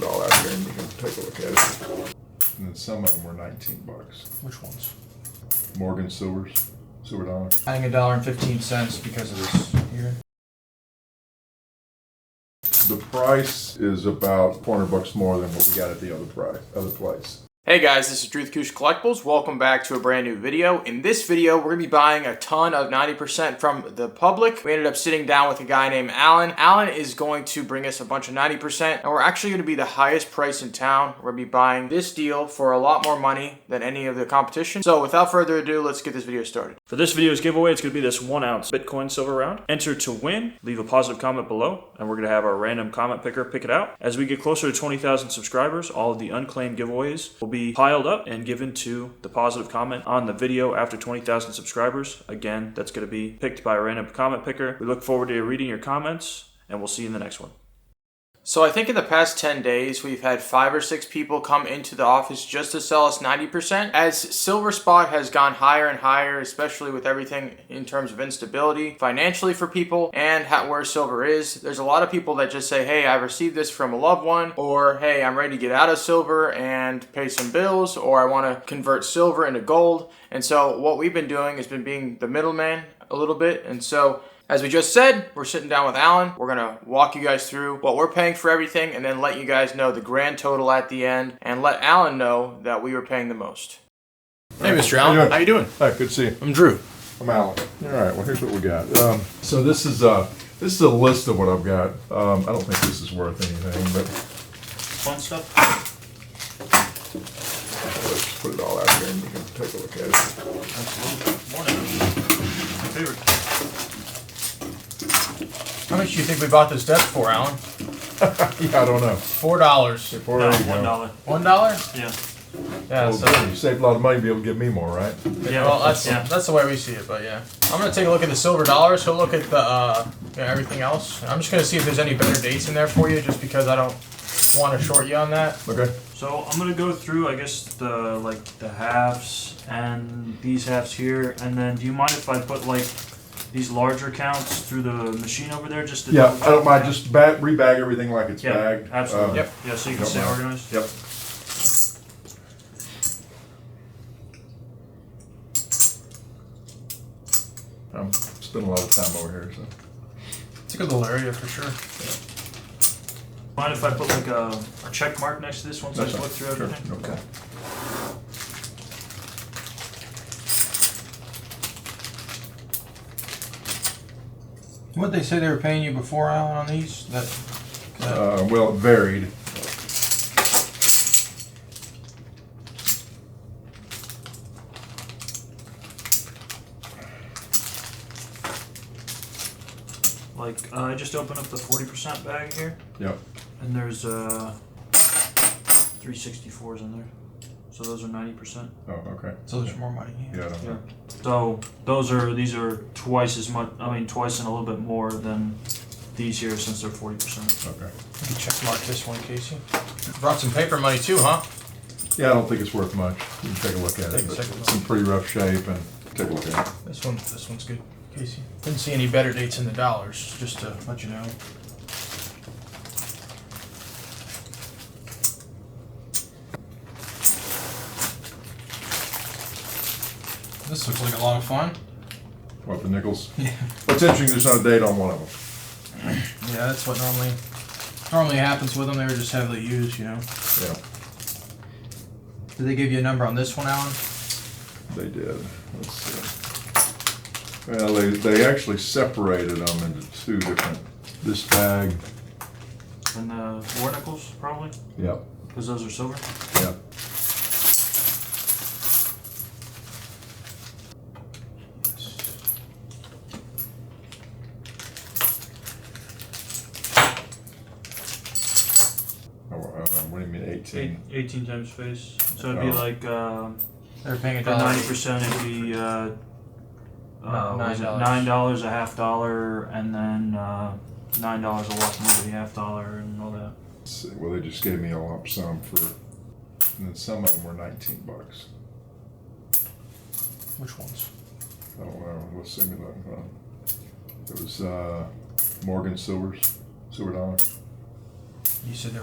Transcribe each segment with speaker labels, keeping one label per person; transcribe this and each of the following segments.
Speaker 1: it all out there and you can take a look at it. And then some of them were 19 bucks.
Speaker 2: Which ones?
Speaker 1: Morgan silver dollar.
Speaker 2: Adding $1.15 because of this here.
Speaker 1: The price is about 400 bucks more than what we got at the other place.
Speaker 2: Hey guys, this is Drew Kush Collectibles. Welcome back to a brand new video. In this video, we're gonna be buying a ton of 90% from the public. We ended up sitting down with a guy named Alan. Alan is going to bring us a bunch of 90%, and we're actually gonna be the highest price in town. We're gonna be buying this deal for a lot more money than any of the competition. So without further ado, let's get this video started.
Speaker 3: For this video's giveaway, it's gonna be this 1 ounce Bitcoin silver round. Enter to win, leave a positive comment below, and we're gonna have our random comment picker pick it out. As we get closer to 20,000 subscribers, all of the unclaimed giveaways will be piled up and given to the positive comment on the video after 20,000 subscribers. Again, that's going to be picked by a random comment picker. We look forward to reading your comments, and we'll see you in the next one.
Speaker 2: So I think in the past 10 days, we've had 5 or 6 people come into the office just to sell us 90%. As silver spot has gone higher and higher, especially with everything in terms of instability financially for people and where silver is, there's a lot of people that just say, hey, I received this from a loved one, or hey, I'm ready to get out of silver and pay some bills, or I want to convert silver into gold. And so what we've been doing has been being the middleman a little bit. And so as we just said, we're sitting down with Alan. We're gonna walk you guys through what we're paying for everything and then let you guys know the grand total at the end and let Alan know that we were paying the most. Hey, Mr. Allen, how you doing?
Speaker 1: Hi, good to see you.
Speaker 2: I'm Drew.
Speaker 1: I'm Alan. All right, well, here's what we got. So this is a list of what I've got. I don't think this is worth anything, but
Speaker 3: Fun stuff.
Speaker 1: let's just put it all out there and you can take a look at it.
Speaker 3: Absolutely. Morning. My favorite.
Speaker 2: How much do you think we bought this desk for, Alan?
Speaker 1: Yeah, I don't know.
Speaker 2: $4.
Speaker 1: $4.
Speaker 3: No,
Speaker 1: There you go.
Speaker 3: $1.
Speaker 2: $1?
Speaker 3: Yeah.
Speaker 2: Yeah,
Speaker 1: Well,
Speaker 2: so
Speaker 1: good. You saved a lot of money to be able to give me more, right?
Speaker 3: Yeah.
Speaker 2: well, that's the way we see it, but yeah. I'm gonna take a look at the silver dollars. He'll look at the everything else. I'm just gonna see if there's any better dates in there for you, just because I don't want to short you on that.
Speaker 1: Okay.
Speaker 3: So I'm gonna go through, I guess, the halves and these halves here, and then do you mind if I put these larger counts through the machine over there just to
Speaker 1: Yeah, I don't mind. Just rebag everything like it's
Speaker 3: Yeah,
Speaker 1: bagged.
Speaker 3: absolutely.
Speaker 2: Yep.
Speaker 3: Yeah, so you can
Speaker 1: Don't
Speaker 3: stay
Speaker 1: mind.
Speaker 3: organized.
Speaker 1: Yep. I'm spending a lot of time over here, so.
Speaker 2: It's a good little area for sure.
Speaker 3: Mind if I put a check mark next to this once I
Speaker 1: That's
Speaker 3: look
Speaker 1: fine.
Speaker 3: through
Speaker 1: Sure,
Speaker 3: everything?
Speaker 1: no problem.
Speaker 2: What they say they were paying you before, Alan, on these?
Speaker 1: Well, it varied.
Speaker 3: I just opened up the 40% bag here,
Speaker 1: Yep.
Speaker 3: and there's 364s in there. So those are 90%.
Speaker 1: Oh, okay.
Speaker 2: So there's more money.
Speaker 1: Yeah, I don't know.
Speaker 3: So these are twice as much, twice and a little bit more than these here since they're 40%.
Speaker 1: Okay.
Speaker 2: You can check mark this one, Casey. Brought some paper money too, huh?
Speaker 1: Yeah, I don't think it's worth much. You can take a look at it. But it's in pretty rough shape, and take a look at it.
Speaker 2: This one's good, Casey. Didn't see any better dates in the dollars, just to let you know. This looks like a lot of fun.
Speaker 1: What, the nickels?
Speaker 2: Yeah.
Speaker 1: What's interesting, there's not a date on one of them.
Speaker 2: Yeah, that's what normally happens with them. They were just heavily used, you know.
Speaker 1: Yeah,
Speaker 2: Did they give you a number on this one, Alan?
Speaker 1: they did. Let's see. Well, they actually separated them into two different, this bag.
Speaker 3: And the war nickels, probably,
Speaker 1: Yep,
Speaker 3: because those are silver.
Speaker 1: yep. What do you mean 18?
Speaker 3: 18 times face. So it'd be
Speaker 1: Oh.
Speaker 3: like,
Speaker 2: They're paying
Speaker 3: for 90%, it'd be $9, a half dollar, and then $9 a walk into the half dollar and all that.
Speaker 1: Let's see. Well, they just gave me a lump sum for, and then some of them were 19 bucks.
Speaker 2: Which ones?
Speaker 1: I don't know. Let's see me look. It was Morgan silver dollar.
Speaker 2: You said they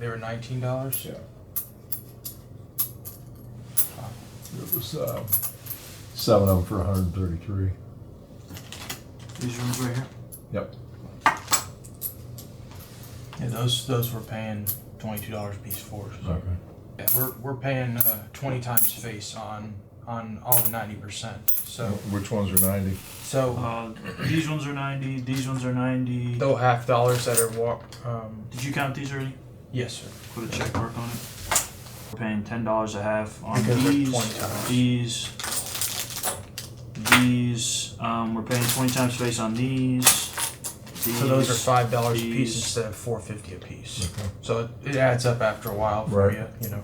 Speaker 2: were $19.
Speaker 1: Yeah. It was 7 of them for 133.
Speaker 3: These ones right here.
Speaker 1: Yep.
Speaker 2: Yeah, those we're paying $22 a piece for. So.
Speaker 1: Okay.
Speaker 2: Yeah, we're paying 20 times face on all the 90%. So
Speaker 1: Which ones are 90?
Speaker 2: so
Speaker 3: These ones are 90. These ones are 90.
Speaker 2: those $half that are
Speaker 3: Did you count these already?
Speaker 2: yes, sir.
Speaker 3: Put a check mark on it. We're paying $10 a half on
Speaker 2: Because they're
Speaker 3: these.
Speaker 2: 20 times.
Speaker 3: These. We're paying 20 times face on these.
Speaker 2: So those are $5 a piece
Speaker 3: these.
Speaker 2: instead of $4.50 a piece.
Speaker 1: Okay.
Speaker 2: So it adds up after a while for
Speaker 1: Right.
Speaker 2: you. You know.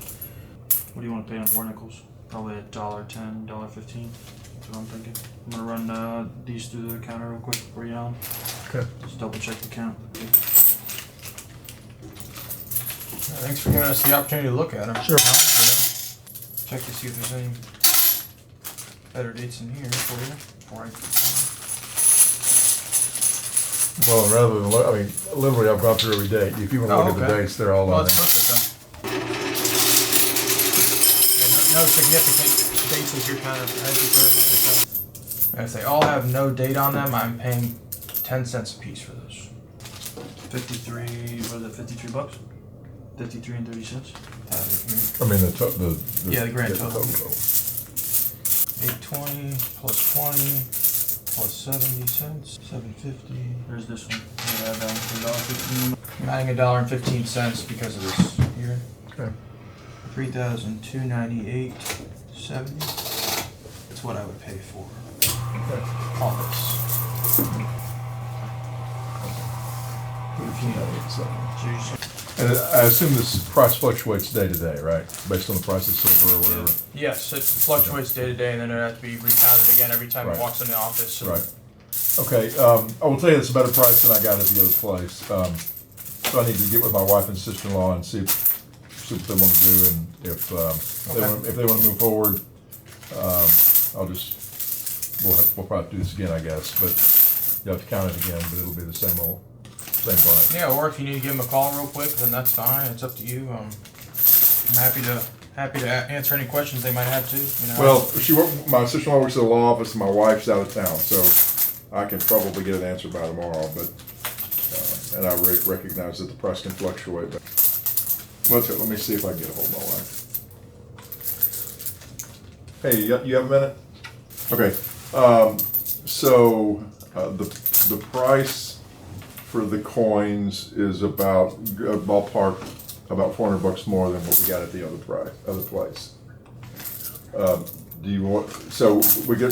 Speaker 3: What do you want to pay on war nickels? Probably $1.10, $1.15. That's what I'm thinking. I'm gonna run these through the counter real quick for you, Alan.
Speaker 1: Okay.
Speaker 3: Just double check the count.
Speaker 2: Thanks for giving us the opportunity to look at them.
Speaker 1: Sure.
Speaker 2: Check to see if there's any better dates in here for you. Before
Speaker 1: Well, rather than look, I mean, literally, I've gone through every date. If you want to look at the
Speaker 2: okay.
Speaker 1: dates, they're all
Speaker 2: Well,
Speaker 1: on
Speaker 2: that's
Speaker 1: there.
Speaker 2: perfect then. Yeah, no significant dates as you're kind of as if they all have no date on them, I'm paying 10 cents a piece for those.
Speaker 3: 53. What is it? $53? 53 and 30 cents.
Speaker 1: I mean, the
Speaker 2: Yeah, the grand total. 820 plus 20 plus 70 cents, 750.
Speaker 3: There's this one. Yeah, that $1.15.
Speaker 2: I'm adding $1.15 because of this here.
Speaker 1: Okay.
Speaker 2: 3,298.70. That's what I would pay for
Speaker 1: Okay.
Speaker 2: all this.
Speaker 1: And I assume this price fluctuates day to day, right? Based on the price of silver or whatever.
Speaker 2: Yes, it fluctuates day to day, and then it has to be recounted again every time
Speaker 1: Right.
Speaker 2: it walks in the office. So
Speaker 1: Right. Okay, I will tell you it's a better price than I got at the other place. So I need to get with my wife and sister-in-law and see what they want to do, and if they want to move forward, we'll probably do this again, I guess. But you have to count it again, but it'll be the same price.
Speaker 2: yeah, or if you need to give them a call real quick, then that's fine. It's up to you. I'm happy to answer any questions they might have too. You know?
Speaker 1: Well, my sister-in-law works at the law office, and my wife's out of town, so I can probably get an answer by tomorrow. But and I recognize that the price can fluctuate. But let me see if I can get a hold of my wife. Hey, you have a minute? Okay. So the price for the coins is about ballpark about $400 more than what we got at the other place. Do you want? So we get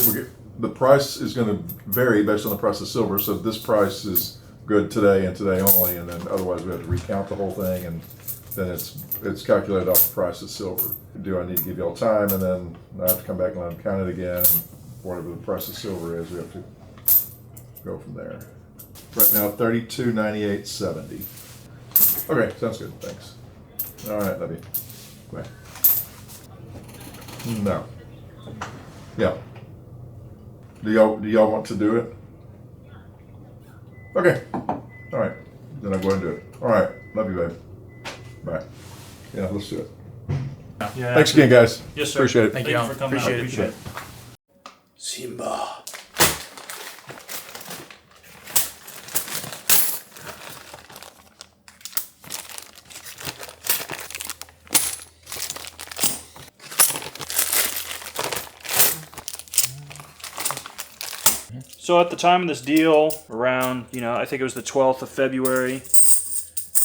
Speaker 1: the price is going to vary based on the price of silver. So this price is good today and today only, and then otherwise we have to recount the whole thing, and then it's calculated off the price of silver. Do I need to give y'all time, and then I have to come back and let them count it again, and whatever the price of silver is, we have to go from there. Right now, $32.98.70. Okay, sounds good. Thanks. All right, love you. Bye. No. Yeah. Do y'all want to do it? Okay. All right. Then I'll go ahead and do it. All right. Love you, babe. Bye. Yeah, let's do it.
Speaker 3: Yeah,
Speaker 1: Thanks again, guys.
Speaker 3: Yes, sir.
Speaker 1: Appreciate it.
Speaker 2: Thank
Speaker 3: Thank
Speaker 2: you,
Speaker 3: you for coming out.
Speaker 2: Appreciate it.
Speaker 3: Simba. So at the time of this deal, around, I think it was the 12th of February,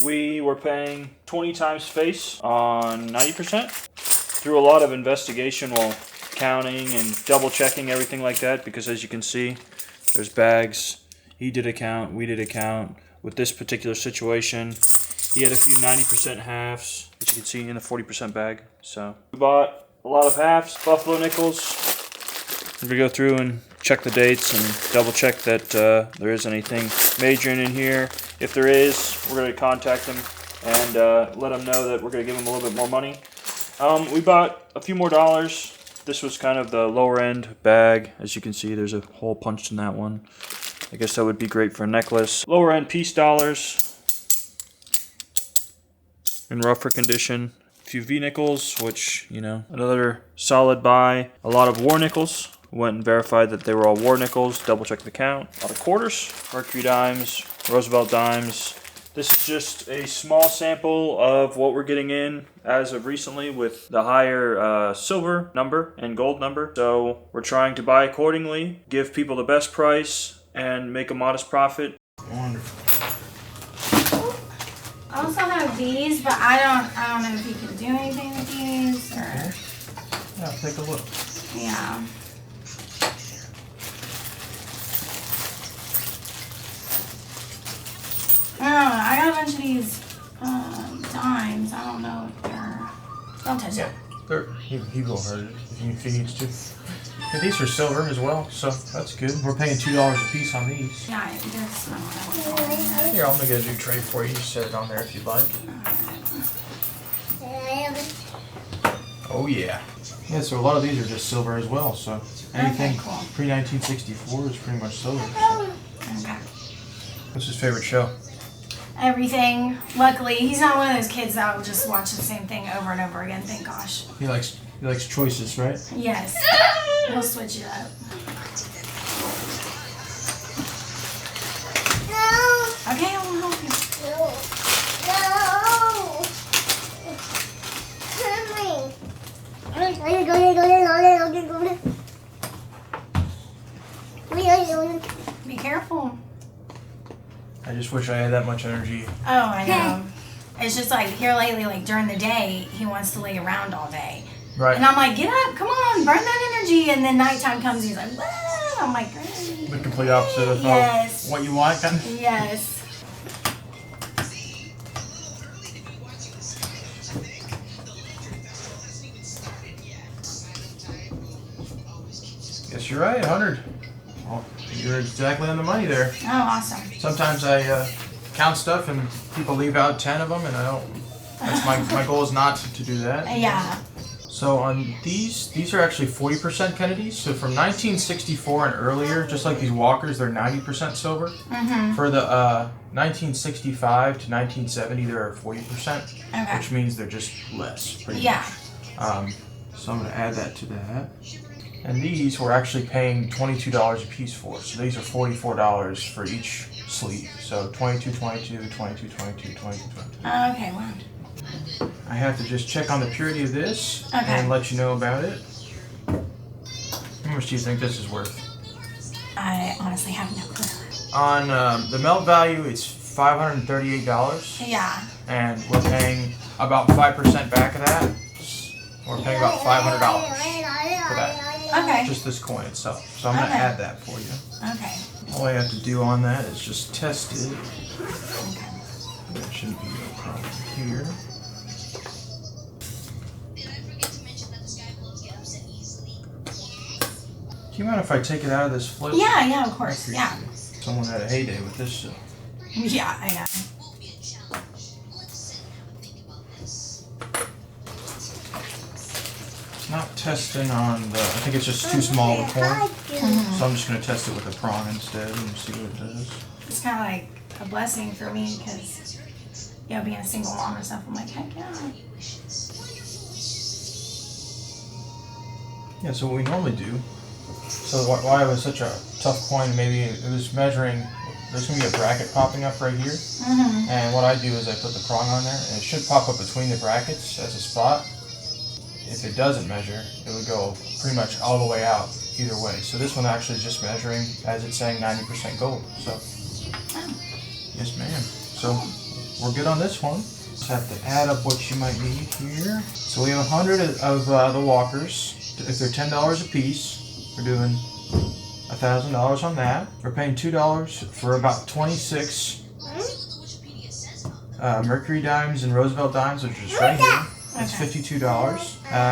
Speaker 3: we were paying 20 times face on 90%. Through a lot of investigation while counting and double checking everything like that, because as you can see, there's bags. He did a count, we did a count. With this particular situation, he had a few 90% halves, as you can see in the 40% bag. So we bought a lot of halves, buffalo nickels. We're gonna go through and check the dates and double check that there is anything major in here. If there is, we're gonna contact them and let them know that we're gonna give them a little bit more money. We bought a few more dollars. This was kind of the lower end bag. As you can see, there's a hole punched in that one. I guess that would be great for a necklace. Lower end piece dollars. in rougher condition. A few V-nickels, which, you know, another solid buy. A lot of war nickels. Went and verified that they were all war nickels. Double checked the count. A lot of quarters, Mercury dimes, Roosevelt dimes. This is just a small sample of what we're getting in as of recently with the higher silver number and gold number. So we're trying to buy accordingly, give people the best price, and make a modest profit. Wonderful.
Speaker 4: I also have these, but I don't know if you can do anything with these or.
Speaker 3: Yeah, take a look.
Speaker 4: Yeah. I don't know. I got a bunch of these dimes. I don't know if they're. Don't touch it.
Speaker 3: He will hurt it if he needs to. Yeah, these are silver as well, so that's good. We're paying $2 a piece on these.
Speaker 4: Yeah, that's not what I want.
Speaker 3: Here, I'm gonna get a new tray for you. Just set it on there if you'd like. Oh yeah. Yeah, so a lot of these are just silver as well. So anything
Speaker 4: cool.
Speaker 3: pre-1964 is pretty much silver. So.
Speaker 4: Okay.
Speaker 3: What's his favorite show?
Speaker 4: Everything. Luckily, he's not one of those kids that will just watch the same thing over and over again. Thank gosh.
Speaker 3: He likes choices, right?
Speaker 4: Yes. He'll switch it up. Okay, I will help you. Be careful.
Speaker 3: I just wish I had that much energy.
Speaker 4: Oh, I know. It's just like here lately, like during the day, he wants to lay around all day.
Speaker 3: Right.
Speaker 4: And I'm like, get up, come on, burn that energy. And then nighttime comes, he's like, whoa. I'm like, great.
Speaker 3: The complete opposite of
Speaker 4: Yes.
Speaker 3: what you want, then?
Speaker 4: Yes.
Speaker 3: Guess you're right, 100. Well, you're exactly on the money there.
Speaker 4: Oh, awesome.
Speaker 3: Sometimes I count stuff and people leave out 10 of them, and I don't. That's my goal is not to do that.
Speaker 4: Yeah.
Speaker 3: So on these are actually 40% Kennedys. So from 1964 and earlier, just like these walkers, they're 90% silver.
Speaker 4: Mm-hmm.
Speaker 3: For the 1965 to 1970, they're 40%,
Speaker 4: Okay.
Speaker 3: which means they're just less. Pretty
Speaker 4: Yeah.
Speaker 3: much. So I'm going to add that to that. And these we're actually paying $22 a piece for. So these are $44 for each sleeve. So 22, 22, 22, 22, 22, 22.
Speaker 4: Okay, wow.
Speaker 3: I have to just check on the purity of this
Speaker 4: Okay.
Speaker 3: and let you know about it. How much do you think this is worth?
Speaker 4: I honestly have no clue.
Speaker 3: On the melt value, it's $538.
Speaker 4: Yeah.
Speaker 3: And we're paying about 5% back of that. We're paying about $500 for that.
Speaker 4: Okay.
Speaker 3: Just this coin itself. So I'm going to
Speaker 4: Okay.
Speaker 3: add that for you.
Speaker 4: Okay.
Speaker 3: All I have to do on that is just test it.
Speaker 4: Okay.
Speaker 3: That shouldn't be no problem here. Do you mind if I take it out of this flip?
Speaker 4: Yeah, of course. Yeah.
Speaker 3: Someone had a heyday with this show.
Speaker 4: Yeah, I know.
Speaker 3: It's not testing on the. I think it's just too small of a coin. So I'm just going to test it with a prong instead and see what it does.
Speaker 4: It's kind of like a blessing for me because, you know, being a single mom and stuff, I'm like, heck yeah.
Speaker 3: Yeah, so what we normally do. So why it was such a tough coin, maybe it was measuring. There's going to be a bracket popping up right here.
Speaker 4: Mm-hmm.
Speaker 3: And what I do is I put the prong on there, and it should pop up between the brackets as a spot. If it doesn't measure, it would go pretty much all the way out either way. So this one actually is just measuring as it's saying 90% gold. So, yes ma'am. So we're good on this one. Just have to add up what you might need here. So we have 100 of the walkers. If they're $10 a piece, we're doing $1,000 on that. We're paying $2 for about 26 Mercury dimes and Roosevelt dimes, which is right here. It's $52.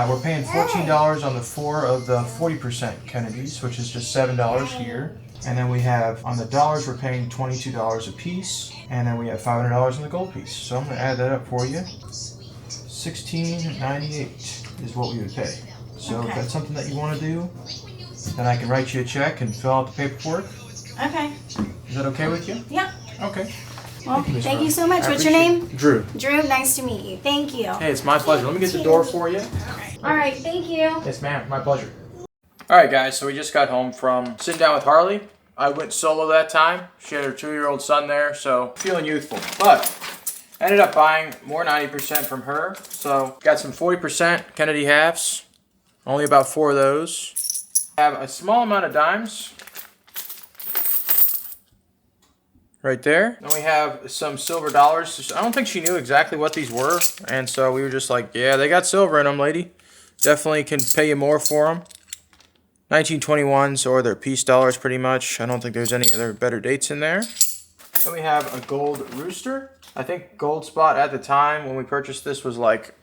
Speaker 3: We're paying $14 on the 4 of the 40% Kennedys, which is just $7 here. And then we have, on the dollars, we're paying $22 a piece. And then we have $500 on the gold piece. So I'm going to add that up for you. $16.98 is what we would pay. So if that's something that you want to do, then I can write you a check and fill out the paperwork.
Speaker 4: Okay.
Speaker 3: Is that okay with you?
Speaker 4: Yeah.
Speaker 3: Okay.
Speaker 4: Well,
Speaker 2: Miss
Speaker 4: thank
Speaker 2: Rose.
Speaker 4: you so much.
Speaker 2: I
Speaker 4: What's your
Speaker 2: appreciate
Speaker 4: name?
Speaker 2: Drew.
Speaker 4: Drew, nice to meet you. Thank you.
Speaker 2: Hey, it's my pleasure. Let me get the door for you.
Speaker 4: All right, thank you.
Speaker 2: Yes, ma'am. My pleasure. All right, guys. So we just got home from sitting down with Harlee. I went solo that time. She had her 2-year-old son there, so feeling youthful. But I ended up buying more 90% from her. So got some 40% Kennedy halves. Only about 4 of those. Have a small amount of dimes. Right there. Then we have some silver dollars. I don't think she knew exactly what these were. And so we were just like, yeah, they got silver in them, lady. Definitely can pay you more for them. 1921s, or they're peace dollars pretty much. I don't think there's any other better dates in there. Then we have a gold rooster. I think gold spot at the time when we purchased this was like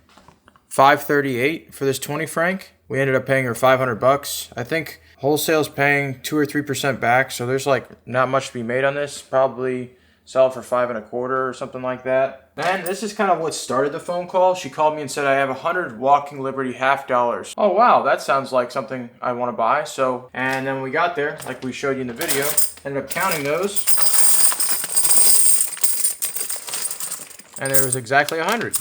Speaker 2: $5.38 for this 20 franc. We ended up paying her 500 bucks. I think wholesale's paying 2 or 3% back, so there's like not much to be made on this. Probably sell it for 5 1/4 or something like that. And this is kind of what started the phone call. She called me and said, I have 100 Walking Liberty half dollars. Oh wow, that sounds like something I want to buy. So, and then when we got there, like we showed you in the video, ended up counting those. And there was exactly 100.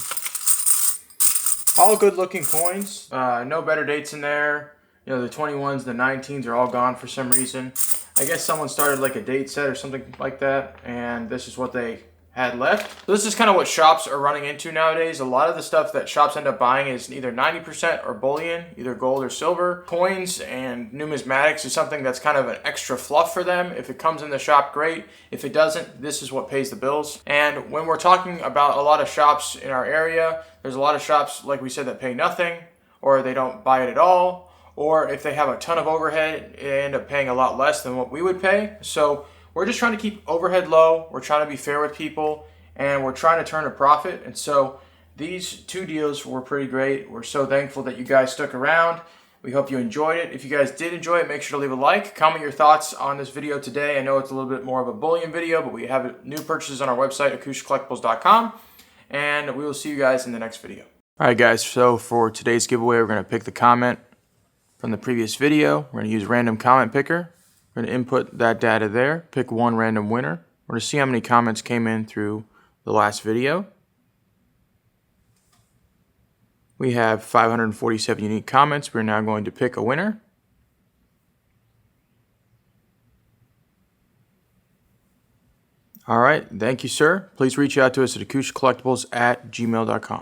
Speaker 2: All good looking coins. No better dates in there. You know, the 21s, the 19s are all gone for some reason. I guess someone started like a date set or something like that, and this is what they had left. So this is kind of what shops are running into nowadays. A lot of the stuff that shops end up buying is either 90% or bullion, either gold or silver. Coins and numismatics is something that's kind of an extra fluff for them. If it comes in the shop, great. If it doesn't, this is what pays the bills. And when we're talking about a lot of shops in our area, there's a lot of shops, like we said, that pay nothing, or they don't buy it at all. Or if they have a ton of overhead, they end up paying a lot less than what we would pay. So we're just trying to keep overhead low. We're trying to be fair with people, and we're trying to turn a profit. And so these 2 deals were pretty great. We're so thankful that you guys stuck around. We hope you enjoyed it. If you guys did enjoy it, make sure to leave a like. Comment your thoughts on this video today. I know it's a little bit more of a bullion video, but we have new purchases on our website, acousticcollectibles.com. And we will see you guys in the next video. All right, guys. So for today's giveaway, we're going to pick the comment from the previous video. We're going to use random comment picker. We're going to input that data there, pick one random winner. We're going to see how many comments came in through the last video. We have 547 unique comments. We're now going to pick a winner. All right, thank you, sir. Please reach out to us at acousticcollectibles@gmail.com.